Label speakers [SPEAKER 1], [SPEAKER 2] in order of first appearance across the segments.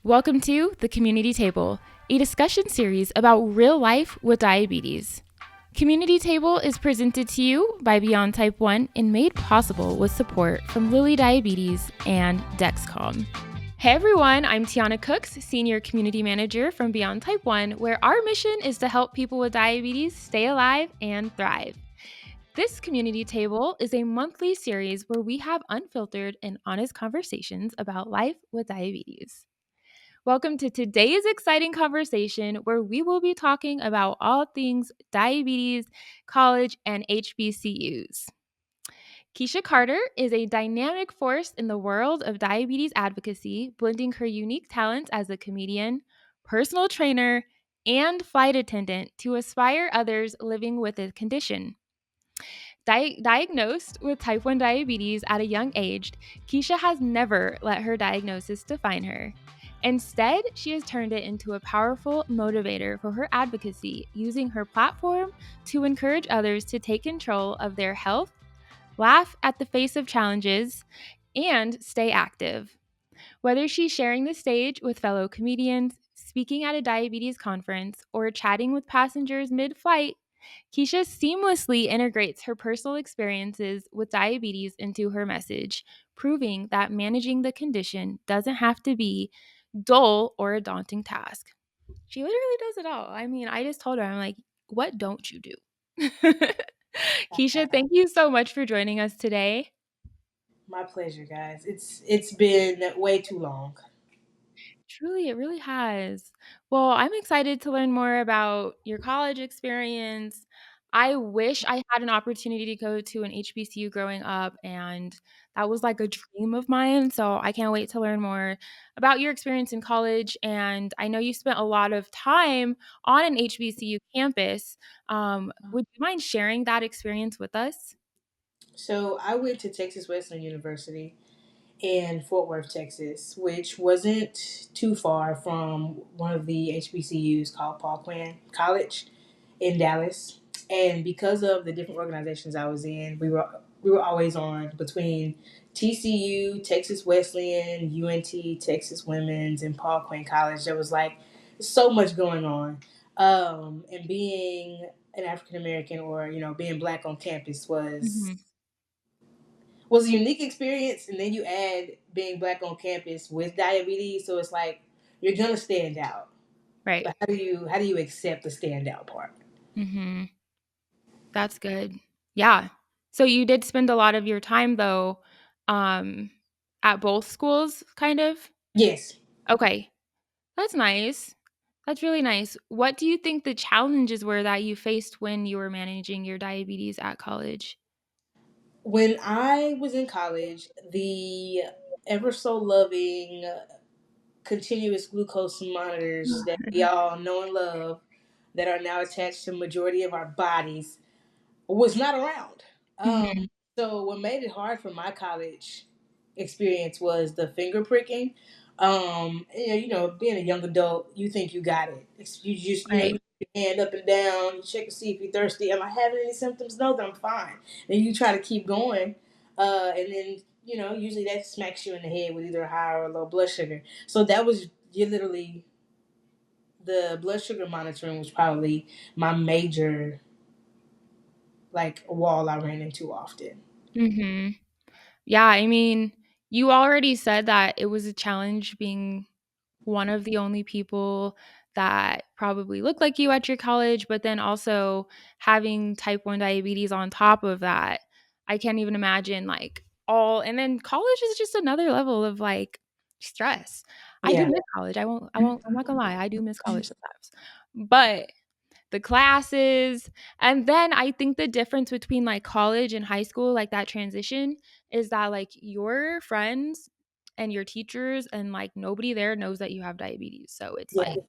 [SPEAKER 1] Welcome to The Community Table, a discussion series about real life with diabetes. Community Table is presented to you by Beyond Type 1 and made possible with support from Lilly Diabetes and Dexcom. Hey everyone, I'm Tiana Cooks, Senior Community Manager from Beyond Type 1, where our mission is to help people with diabetes stay alive and thrive. This Community Table is a monthly series where we have unfiltered and honest conversations about life with diabetes. Welcome to today's exciting conversation where we will be talking about all things diabetes, college, and HBCUs. Kesha Carter is a dynamic force in the world of diabetes advocacy, blending her unique talents as a comedian, personal trainer, and flight attendant to inspire others living with a condition. Diagnosed with type 1 diabetes at a young age, Kesha has never let her diagnosis define her. Instead, she has turned it into a powerful motivator for her advocacy, using her platform to encourage others to take control of their health, laugh at the face of challenges, and stay active. Whether she's sharing the stage with fellow comedians, speaking at a diabetes conference, or chatting with passengers mid flight, Kesha seamlessly integrates her personal experiences with diabetes into her message, proving that managing the condition doesn't have to be dull or a daunting task. She literally does it all. I mean, I just told her, I'm like, what don't you do? Kesha, thank you so much for joining us today.
[SPEAKER 2] My pleasure, guys. It's been way too long.
[SPEAKER 1] Truly, it really has. Well, I'm excited to learn more about your college experience. I wish I had an opportunity to go to an HBCU growing up, and that was like a dream of mine. So I can't wait to learn more about your experience in college. And I know you spent a lot of time on an HBCU campus. Would you mind sharing that experience with us?
[SPEAKER 2] So I went to Texas Wesleyan University in Fort Worth, Texas, which wasn't too far from one of the HBCUs called Paul Quinn College in Dallas. And because of the different organizations I was in, we were always on between TCU, Texas Wesleyan, UNT, Texas Women's, and Paul Quinn College. There was like so much going on. And being an African American or being black on campus
[SPEAKER 1] Hmm.
[SPEAKER 2] was a unique experience. And then you add being black on campus with diabetes, so it's like you're gonna stand out.
[SPEAKER 1] Right.
[SPEAKER 2] But how do you accept the standout part?
[SPEAKER 1] Hmm. That's good. Yeah. So you did spend a lot of your time though, um, at both schools, kind of?
[SPEAKER 2] Yes.
[SPEAKER 1] Okay. That's nice. That's really nice. What do you think the challenges were that you faced when you were managing your diabetes at college?
[SPEAKER 2] When I was in college, the ever so loving continuous glucose monitors that we all know and love that are now attached to majority of our bodies was not around.
[SPEAKER 1] Mhm.
[SPEAKER 2] So what made it hard for my college experience was the finger pricking. Being a young adult, you think you got it. You just,
[SPEAKER 1] Right.
[SPEAKER 2] you put your hand up and down, you check to see if you're thirsty. Am I having any symptoms? No, then I'm fine. Then you try to keep going, and then usually that smacks you in the head with either a high or a low blood sugar. So that was you literally the blood sugar monitoring was probably my major like wall I ran into often.
[SPEAKER 1] Mhm. Yeah, I mean, you already said that it was a challenge being one of the only people that probably look like you at your college, but then also having type 1 diabetes on top of that. I can't even imagine like all and then college is just another level of like stress. I do
[SPEAKER 2] Yeah.
[SPEAKER 1] miss college. I'm not gonna lie, I do miss college sometimes. But the classes. And then I think the difference between like college and high school, like that transition, is that like your friends and your teachers and like nobody there knows that you have diabetes. So it's
[SPEAKER 2] Yeah.
[SPEAKER 1] like,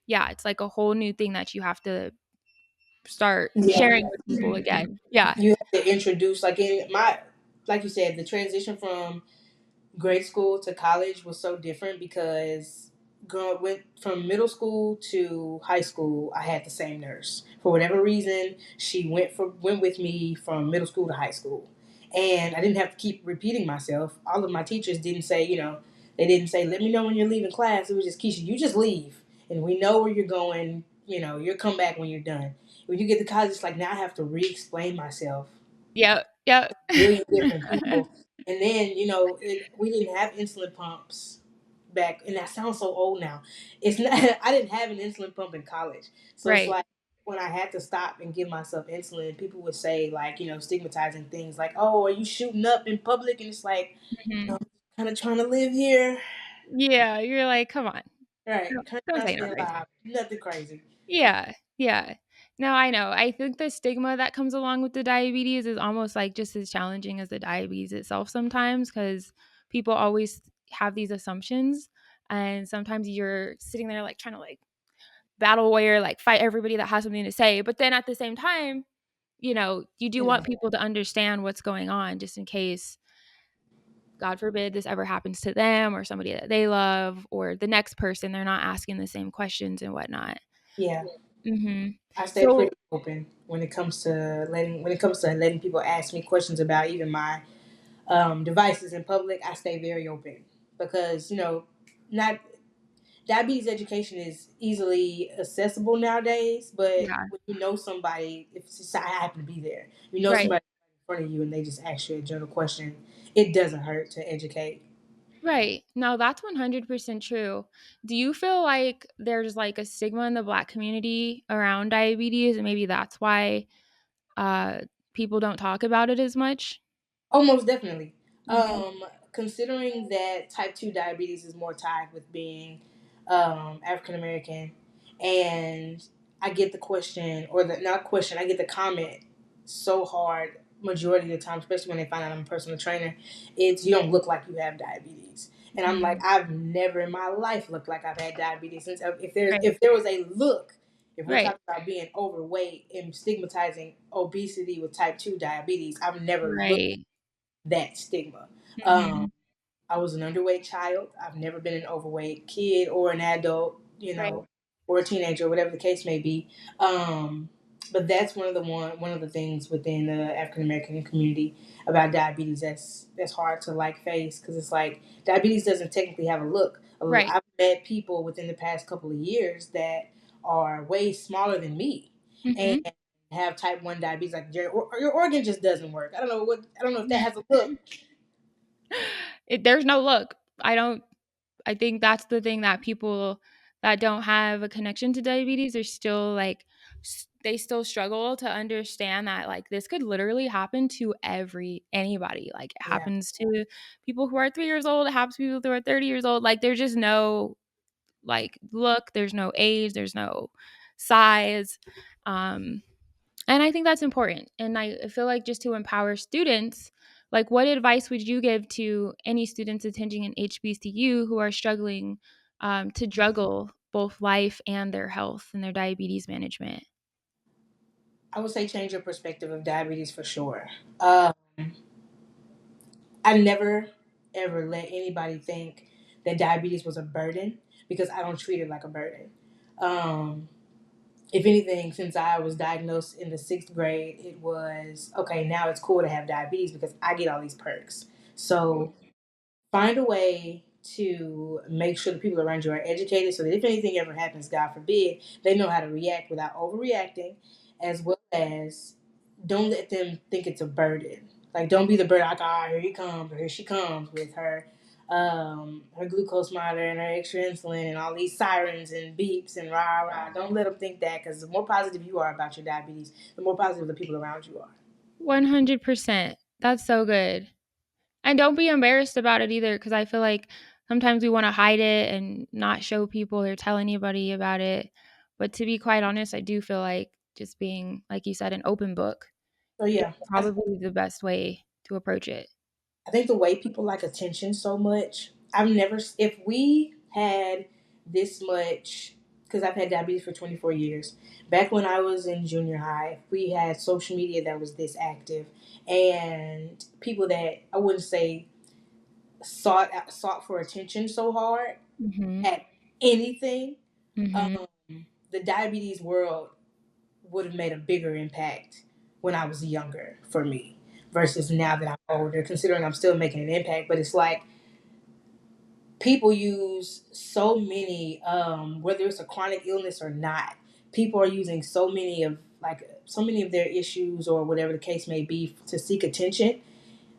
[SPEAKER 1] yeah, it's like a whole new thing that you have to start
[SPEAKER 2] Yeah.
[SPEAKER 1] sharing with people again. Yeah.
[SPEAKER 2] You have to introduce like you said, the transition from grade school to college was so different because went from middle school to high school. I had the same nurse for whatever reason. She went with me from middle school to high school, and I didn't have to keep repeating myself. All of my teachers didn't say, They didn't say, let me know when you're leaving class. It was just, Kesha, you just leave. And we know where you're going. You'll come back when you're done. When you get to college, it's like, now I have to re-explain myself.
[SPEAKER 1] Yep. Yep.
[SPEAKER 2] A million different people. And then, we didn't have insulin pumps back. And that sounds so old now. It's not, I didn't have an insulin pump in college. So it's
[SPEAKER 1] Right.
[SPEAKER 2] like, when I had to stop and give myself insulin, people would say, like, stigmatizing things like, oh, are you shooting up in public? And it's like,
[SPEAKER 1] Mhm.
[SPEAKER 2] I'm kind of trying to live here.
[SPEAKER 1] Yeah, you're like, "Come on.
[SPEAKER 2] Right. Kind of
[SPEAKER 1] Don't
[SPEAKER 2] trying to
[SPEAKER 1] say no
[SPEAKER 2] stay
[SPEAKER 1] crazy."
[SPEAKER 2] alive. Nothing crazy.
[SPEAKER 1] Yeah, yeah. No, I know. I think the stigma that comes along with the diabetes is almost, like, just as challenging as the diabetes itself sometimes, because people always have these assumptions, and sometimes you're sitting there, like, trying to, like, battle warrior, like, fight everybody that has something to say, but then at the same time, you do
[SPEAKER 2] You know,
[SPEAKER 1] want people to understand what's going on just in case, God forbid, this ever happens to them or somebody that they love or the next person, they're not asking the same questions and whatnot.
[SPEAKER 2] yeah.
[SPEAKER 1] Mhm.
[SPEAKER 2] I stay
[SPEAKER 1] So
[SPEAKER 2] pretty open when it comes to letting people ask me questions about even my devices in public. I stay very open because not diabetes education is easily accessible nowadays. But
[SPEAKER 1] yeah,
[SPEAKER 2] when you know somebody, if it's, I happen to be there,
[SPEAKER 1] right,
[SPEAKER 2] somebody in front of you and they just ask you a general question, it doesn't hurt to educate.
[SPEAKER 1] right. No, that's 100% true. Do you feel like there's, like, a stigma in the Black community around diabetes, and maybe that's why, uh, people don't talk about it as much?
[SPEAKER 2] Oh, most definitely.
[SPEAKER 1] Mhm.
[SPEAKER 2] Considering that type 2 diabetes is more tied with being African American, and I get the question, or the not question, I get the comment so hard majority of the time, especially when they find out I'm a personal trainer, it's you don't look like you have diabetes. And I'm like,
[SPEAKER 1] Mhm.
[SPEAKER 2] I've never in my life looked like I've had diabetes. Since
[SPEAKER 1] Right,
[SPEAKER 2] if there was a look, if we're
[SPEAKER 1] right,
[SPEAKER 2] talking about being overweight and stigmatizing obesity with type 2 diabetes, I've never looked
[SPEAKER 1] right.
[SPEAKER 2] that stigma. Um,
[SPEAKER 1] Mhm.
[SPEAKER 2] I was an underweight child. I've never been an overweight kid or an adult,
[SPEAKER 1] Right,
[SPEAKER 2] or a teenager, whatever the case may be. Um, but that's one of the things within the African American community about diabetes that's hard to like face, because it's like diabetes doesn't technically have a look.
[SPEAKER 1] right.
[SPEAKER 2] I've met people within the past couple of years that are way smaller than me and
[SPEAKER 1] Mhm.
[SPEAKER 2] have type 1 diabetes. Like your organ just doesn't work. I don't know if that has a look.
[SPEAKER 1] There's no look. I think that's the thing that people that don't have a connection to diabetes are still like they still struggle to understand that, like, this could literally happen to anybody. Like, it
[SPEAKER 2] Yeah.
[SPEAKER 1] happens to people who are 3 years old, it happens to people who are 30 years old. Like, there's just no, like, look, there's no age, there's no size. Um and I think that's important. And I feel like, just to empower students, like, what advice would you give to any students attending an HBCU who are struggling to juggle both life and their health and their diabetes management?
[SPEAKER 2] I would say change your perspective of diabetes for sure. Um, I never ever let anybody think that diabetes was a burden, because I don't treat it like a burden. Um, if anything, since I was diagnosed in the 6th grade, it was okay. Now it's cool to have diabetes because I get all these perks. So find a way to make sure the people around you are educated, so that if anything ever happens, God forbid, they know how to react without overreacting, as well as don't let them think it's a burden. Like, don't be the burden, like, ah, here he comes, or here she comes with her glucose monitor and her extra insulin and all these sirens and beeps and rah rah. Don't let them think that, because the more positive you are about your diabetes, the more positive the people around you are.
[SPEAKER 1] 100%. That's so good. And don't be embarrassed about it either, because I feel like sometimes we want to hide it and not show people or tell anybody about it. But to be quite honest, I do feel like just being, like you said, an open book
[SPEAKER 2] So
[SPEAKER 1] is
[SPEAKER 2] yeah,
[SPEAKER 1] probably the best way to approach it.
[SPEAKER 2] I think the way people like attention so much, if we had this much, because I've had diabetes for 24 years. Back when I was in junior high, we had social media that was this active, and people that I wouldn't say sought for attention so hard
[SPEAKER 1] Mhm.
[SPEAKER 2] at anything.
[SPEAKER 1] Mhm.
[SPEAKER 2] Um, the diabetes world would have made a bigger impact when I was younger for me versus now that I'm older, considering I'm still making an impact. But it's like, people use so many, whether it's a chronic illness or not, people are using so many of their issues or whatever the case may be to seek attention.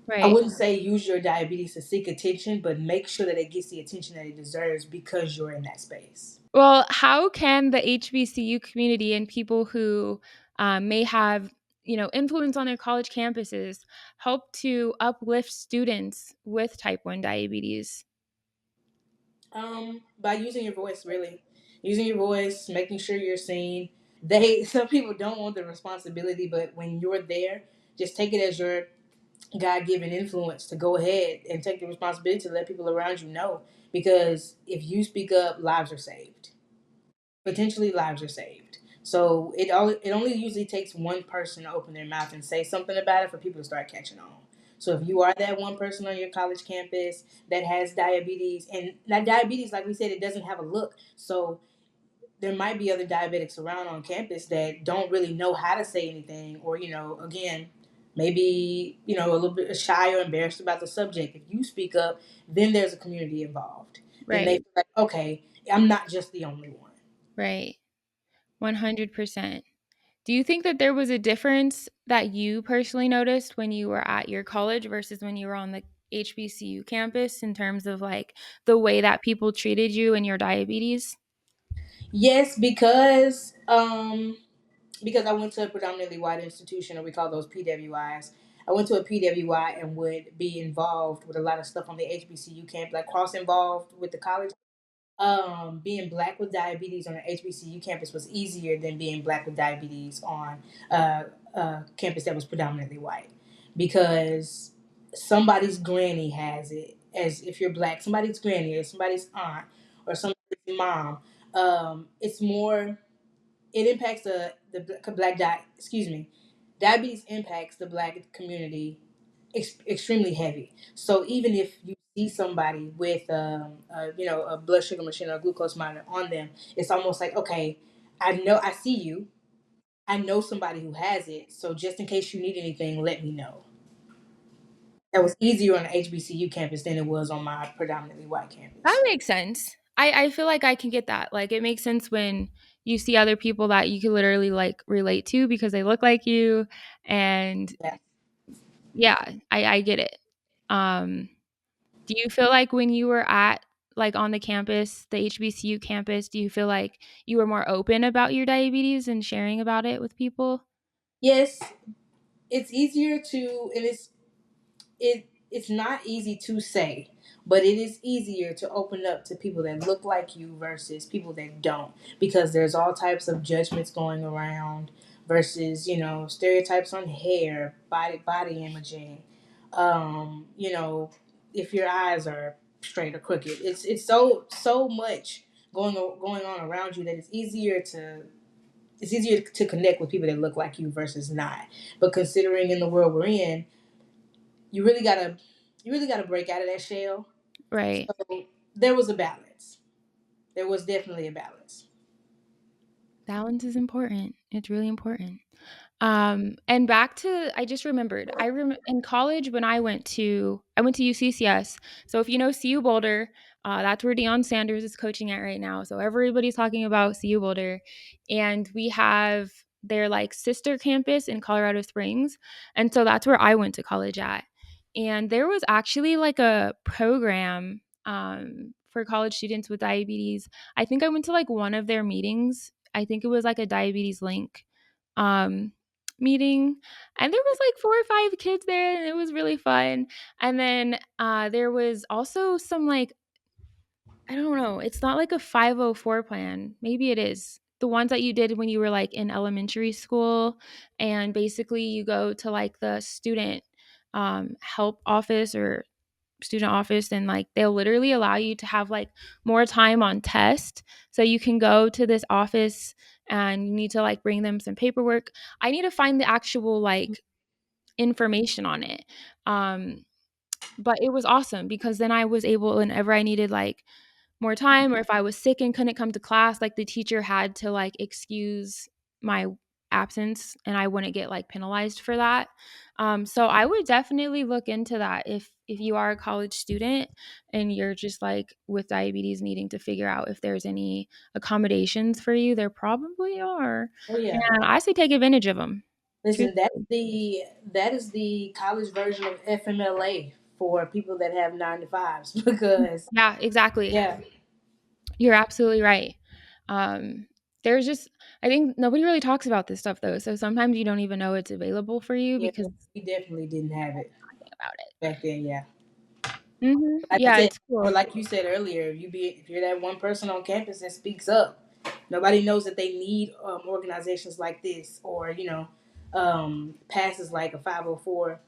[SPEAKER 2] I
[SPEAKER 1] Right.
[SPEAKER 2] wouldn't say use your diabetes to seek attention, but make sure that it gets the attention that it deserves because you're in that space.
[SPEAKER 1] Well, how can the HBCU community and people who may have, influence on their college campuses help to uplift students with type 1 diabetes?
[SPEAKER 2] By using your voice, really, using your voice, making sure you're seen. They some people don't want the responsibility, but when you're there, just take it as your God given influence to go ahead and take the responsibility to let people around you know. Because if you speak up, lives are saved. Potentially, lives are saved. So it only usually takes one person to open their mouth and say something about it for people to start catching on. So if you are that one person on your college campus that has diabetes, and that diabetes, like we said, it doesn't have a look. So there might be other diabetics around on campus that don't really know how to say anything, or again, maybe a little bit shy or embarrassed about the subject. If you speak up, then there's a community involved. Then they
[SPEAKER 1] Right.
[SPEAKER 2] feel like, okay, I'm not just the only one.
[SPEAKER 1] Right. 100%. Do you think that there was a difference that you personally noticed when you were at your college versus when you were on the HBCU campus in terms of like the way that people treated you and your diabetes?
[SPEAKER 2] Yes, because I went to a predominantly white institution, or we call those PWIs. I went to a PWI and would be involved with a lot of stuff on the HBCU camp, like cross involved with the college. Being black with diabetes on an HBCU campus was easier than being black with diabetes on a campus that was predominantly white, because somebody's granny has it. As if you're black, somebody's granny or somebody's aunt or somebody's mom. It's more. It impacts the black excuse me. Diabetes impacts the black community extremely heavy. So even if you see somebody with a blood sugar machine or a glucose monitor on them, it's almost like, okay, I see you. I know somebody who has it. So just in case you need anything, let me know. That was easier on the HBCU campus than it was on my predominantly white
[SPEAKER 1] That
[SPEAKER 2] campus.
[SPEAKER 1] makes sense. I feel like I can get that. Like it makes sense when you see other people that you can literally like relate to because they look like you. And
[SPEAKER 2] Yeah.
[SPEAKER 1] yeah, I get it. Um, do you feel like when you were at like on the campus, the HBCU campus, do you feel like you were more open about your diabetes and sharing about it with people?
[SPEAKER 2] Yes, it's easier to, and it's not easy to say, but it is easier to open up to people that look like you versus people that don't, because there's all types of judgments going around versus stereotypes on hair, body imaging, you know if your eyes are straight or crooked. It's so much going on around you that it's easier to connect with people that look like you versus not. But considering in the world we're in, you really gotta break out of that shell.
[SPEAKER 1] Right.
[SPEAKER 2] So there was a balance. There was definitely a balance.
[SPEAKER 1] Balance is important. It's really important. And back to I just remembered. In college when I went to UCCS. So if you know CU Boulder, that's where Deion Sanders is coaching at right now. So everybody's talking about CU Boulder, and we have their like sister campus in Colorado Springs, and so that's where I went to college at. And there was actually like a program for college students with diabetes. I think I went to like one of their meetings. I think it was like a diabetes link. Um, meeting, and there was like 4 or 5 kids there, and it was really fun. And then there was also some like, I don't know, it's not like a 504 plan, maybe it is the ones that you did when you were like in elementary school, and basically you go to like the student help office or student office, and like they'll literally allow you to have like more time on test, so you can go to this office and you need to like bring them some paperwork. I need to find the actual like information on it. um but it was awesome because then I was able, whenever I needed like more time, or if I was sick and couldn't come to class, like the teacher had to like excuse my absence and I wouldn't get like penalized for that. So I would definitely look into that if you are a college student and you're just like with diabetes needing to figure out if there's any accommodations for you. There probably are.
[SPEAKER 2] Oh yeah.
[SPEAKER 1] And I say take advantage of them.
[SPEAKER 2] Listen, that is the college version of FMLA for people that have 9 to 5s because
[SPEAKER 1] Yeah, exactly.
[SPEAKER 2] yeah,
[SPEAKER 1] You're absolutely right. There's just I think nobody really talks about this stuff though. So sometimes you don't even know it's available for you
[SPEAKER 2] yeah,
[SPEAKER 1] because
[SPEAKER 2] we definitely didn't have it
[SPEAKER 1] about it.
[SPEAKER 2] back then. Yeah, like I
[SPEAKER 1] Yeah,
[SPEAKER 2] said,
[SPEAKER 1] it's
[SPEAKER 2] or
[SPEAKER 1] cool.
[SPEAKER 2] like you said earlier, if you're that one person on campus that speaks up, nobody knows that they need organizations like this, or passes like a 504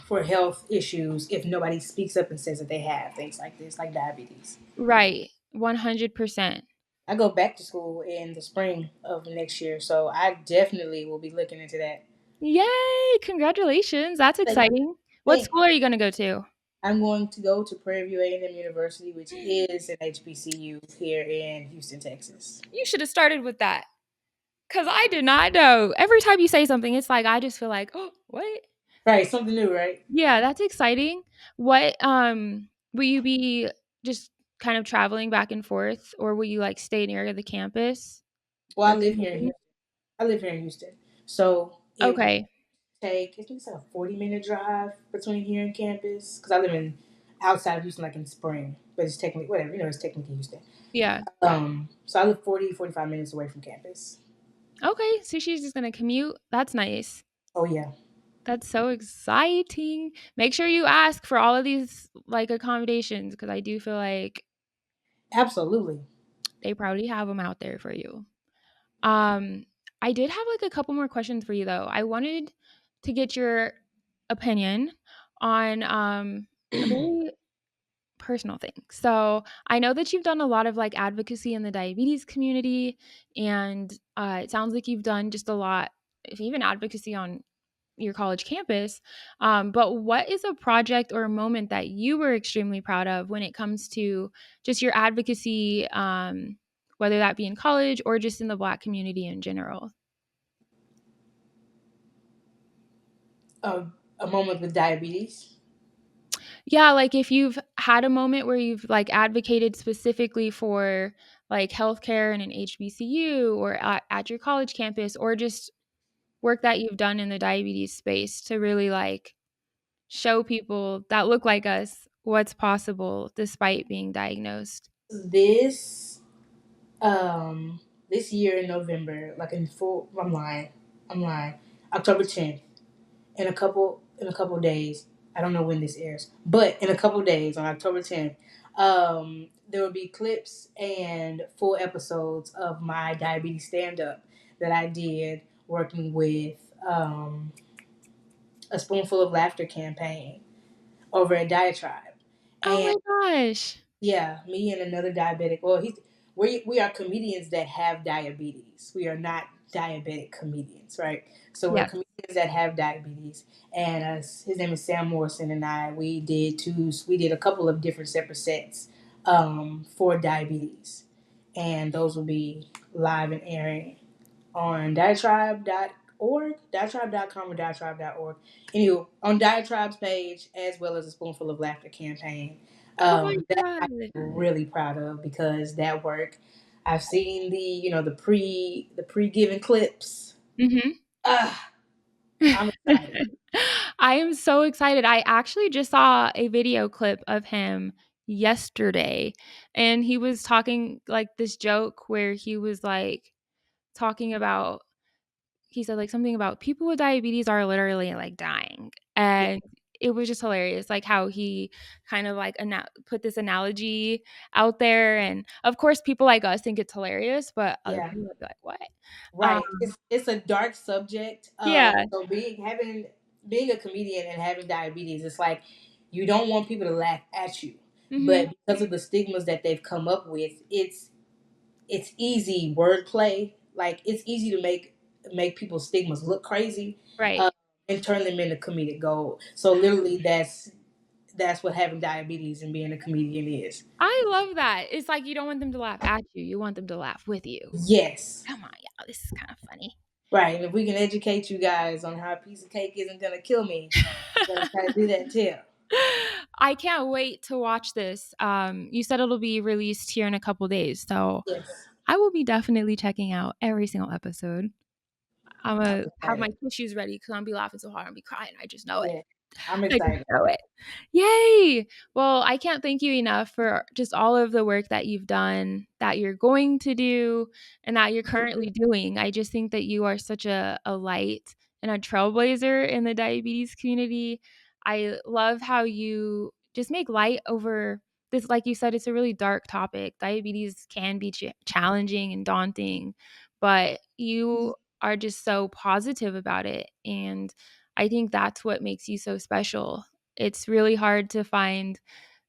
[SPEAKER 2] for health issues if nobody speaks up and says that they have things like this, like diabetes.
[SPEAKER 1] Right. 100%.
[SPEAKER 2] I go back to school in the spring of next year, so I definitely will be looking into that.
[SPEAKER 1] Yay! Congratulations. That's
[SPEAKER 2] Thank you.
[SPEAKER 1] exciting. What
[SPEAKER 2] Thank
[SPEAKER 1] school are you going to go to?
[SPEAKER 2] I'm going to go to Prairie View A&M University, which is an HBCU here in Houston, Texas.
[SPEAKER 1] You should have started with that cuz I did not know. Every time you say something it's like I just feel like, "Oh, what?"
[SPEAKER 2] Right, something new, right?
[SPEAKER 1] Yeah, that's exciting. What will you be just kind of traveling back and forth or will you like stay near the campus
[SPEAKER 2] Well,
[SPEAKER 1] or commute?
[SPEAKER 2] I live here in Houston, so it would
[SPEAKER 1] Okay.
[SPEAKER 2] take I think it's like a 40-minute drive between here and campus because I live in outside of Houston, like in Spring, but it's technically whatever, it's technically Houston.
[SPEAKER 1] Yeah.
[SPEAKER 2] So I live 40-45 minutes away from campus.
[SPEAKER 1] Okay, so she's just going to commute. That's nice.
[SPEAKER 2] Oh yeah,
[SPEAKER 1] That's so exciting. Make sure you ask for all of these like accommodations because I do feel like
[SPEAKER 2] absolutely.
[SPEAKER 1] they probably have them out there for you. Um, I did have like a couple more questions for you though. I wanted to get your opinion on a very personal thing. So I know that you've done a lot of like advocacy in the diabetes community, and it sounds like you've done just a lot, if even advocacy on your college campus. But what is a project or a moment that you were extremely proud of when it comes to just your advocacy, whether that be in college or just in the Black community in general?
[SPEAKER 2] A, a moment with diabetes.
[SPEAKER 1] Yeah, like if you've had a moment where you've like advocated specifically for like healthcare in an HBCU or at your college campus, or just work that you've done in the diabetes space to really like show people that look like us what's possible despite being diagnosed.
[SPEAKER 2] This um this year in November, like in full, I'm lying. October 10th, in a couple days. I don't know when this airs, but in a couple days on October 10th, there will be clips and full episodes of my diabetes stand up that I did working with a Spoonful of Laughter campaign over at Diatribe.
[SPEAKER 1] Oh
[SPEAKER 2] And
[SPEAKER 1] my gosh.
[SPEAKER 2] yeah, me and another diabetic. Well, we are comedians that have diabetes. We are not diabetic comedians, right? So we're
[SPEAKER 1] Yeah.
[SPEAKER 2] comedians that have diabetes, and his name is Sam Morrison, and we did a couple of different separate sets for diabetes, and those will be live and airing on diatribe.com or diatribe.org. Anywho, on Diatribe's page, as well as a Spoonful of Laughter campaign.
[SPEAKER 1] Oh my
[SPEAKER 2] That I'm
[SPEAKER 1] god.
[SPEAKER 2] really proud of because that work, I've seen the pre given clips.
[SPEAKER 1] Mhm.
[SPEAKER 2] Ah, I'm excited.
[SPEAKER 1] I am so excited. I actually just saw a video clip of him yesterday, and he was talking like this joke where he was like talking about he said like something about people with diabetes are literally like dying.
[SPEAKER 2] Yeah,
[SPEAKER 1] And it was just hilarious, like how he kind of like put this analogy out there. And of course, people like us think it's hilarious, but other
[SPEAKER 2] yeah.
[SPEAKER 1] people would be like, what? Um,
[SPEAKER 2] Right. It's a dark subject.
[SPEAKER 1] yeah.
[SPEAKER 2] So being a comedian and having diabetes, it's like you don't want people to laugh at you,
[SPEAKER 1] Hmm.
[SPEAKER 2] but because of the stigmas that they've come up with, it's easy wordplay. Like it's easy to make people's stigmas look crazy,
[SPEAKER 1] Right.
[SPEAKER 2] uh, and turn them into comedic gold. So literally, that's what having diabetes and being a comedian is.
[SPEAKER 1] I love that. It's like you don't want them to laugh at you. You want them to laugh with you.
[SPEAKER 2] Yes.
[SPEAKER 1] Come on, y'all. This is kind of funny.
[SPEAKER 2] Right. And if we can educate you guys on how a piece of cake isn't going to kill me, we're going to try to do that too.
[SPEAKER 1] I can't wait to watch this. You said it'll be released here in a couple days, so
[SPEAKER 2] Yes.
[SPEAKER 1] I will be definitely checking out every single episode. I'm
[SPEAKER 2] I'm
[SPEAKER 1] gonna have my
[SPEAKER 2] excited.
[SPEAKER 1] tissues ready because I'm gonna be laughing so hard. I'm gonna be crying. I just know it.
[SPEAKER 2] Yeah. I'm
[SPEAKER 1] I just
[SPEAKER 2] excited.
[SPEAKER 1] know it. Yay! Well, I can't thank you enough for just all of the work that you've done, that you're going to do, and that you're currently doing. I just think that you are such a light and a trailblazer in the diabetes community. I love how you just make light over this. Like you said, it's a really dark topic. Diabetes can be challenging and daunting, but you are just so positive about it. And I think that's what makes you so special. It's really hard to find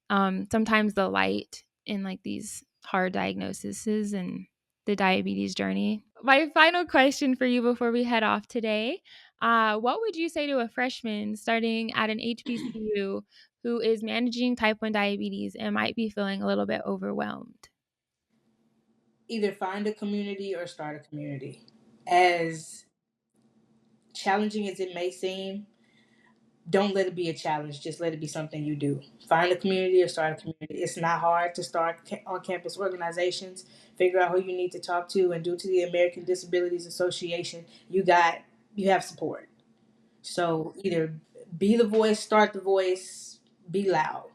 [SPEAKER 1] sometimes the light in like these hard diagnoses and the diabetes journey. My final question for you before we head off today, what would you say to a freshman starting at an HBCU who is managing type 1 diabetes and might be feeling a little bit overwhelmed?
[SPEAKER 2] Either find a community or start a community. As challenging as it may seem, don't let it be a challenge. Just let it be something you do. Find a community or start a community. It's not hard to start on campus organizations. Figure out who you need to talk to and due to the American Disabilities Association, you have support. So either be the voice, start the voice, be loud,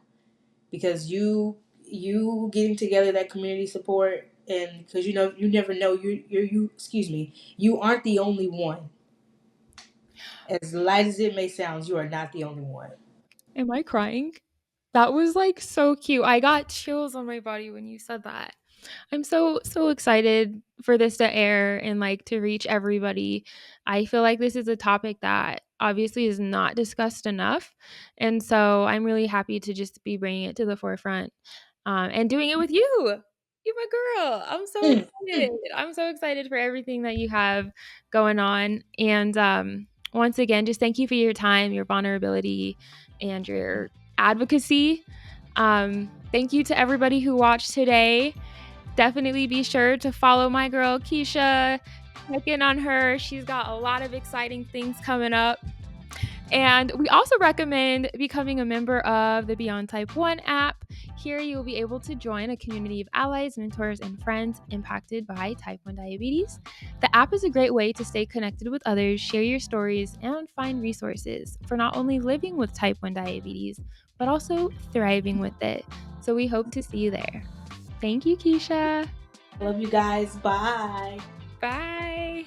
[SPEAKER 2] because you getting together that community support, and because you never know, you excuse me, you aren't the only one. As light as it may sound, you are not the only one.
[SPEAKER 1] Am I crying? That was like so cute. I got chills on my body when you said that. I'm so excited for this to air and like to reach everybody. I feel like this is a topic that obviously is not discussed enough, and so I'm really happy to just be bringing it to the forefront and doing it with you. You're my girl. I'm so
[SPEAKER 2] Mm,
[SPEAKER 1] excited.
[SPEAKER 2] mm.
[SPEAKER 1] I'm so excited for everything that you have going on. And once again, just thank you for your time, your vulnerability, and your advocacy. Thank you to everybody who watched today. Definitely be sure to follow my girl Kesha. Check in on her. She's got a lot of exciting things coming up. And we also recommend becoming a member of the Beyond Type 1 app. Here you will be able to join a community of allies, mentors, and friends impacted by type 1 diabetes. The app is a great way to stay connected with others, share your stories, and find resources for not only living with type 1 diabetes, but also thriving with it. So we hope to see you there. Thank you, Kesha.
[SPEAKER 2] Love you guys. Bye.
[SPEAKER 1] Bye.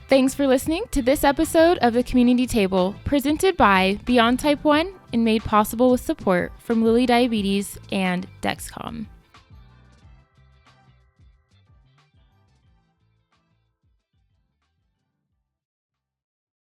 [SPEAKER 1] Thanks for listening to this episode of the Community Table, presented by Beyond Type 1 and made possible with support from Lilly Diabetes and Dexcom.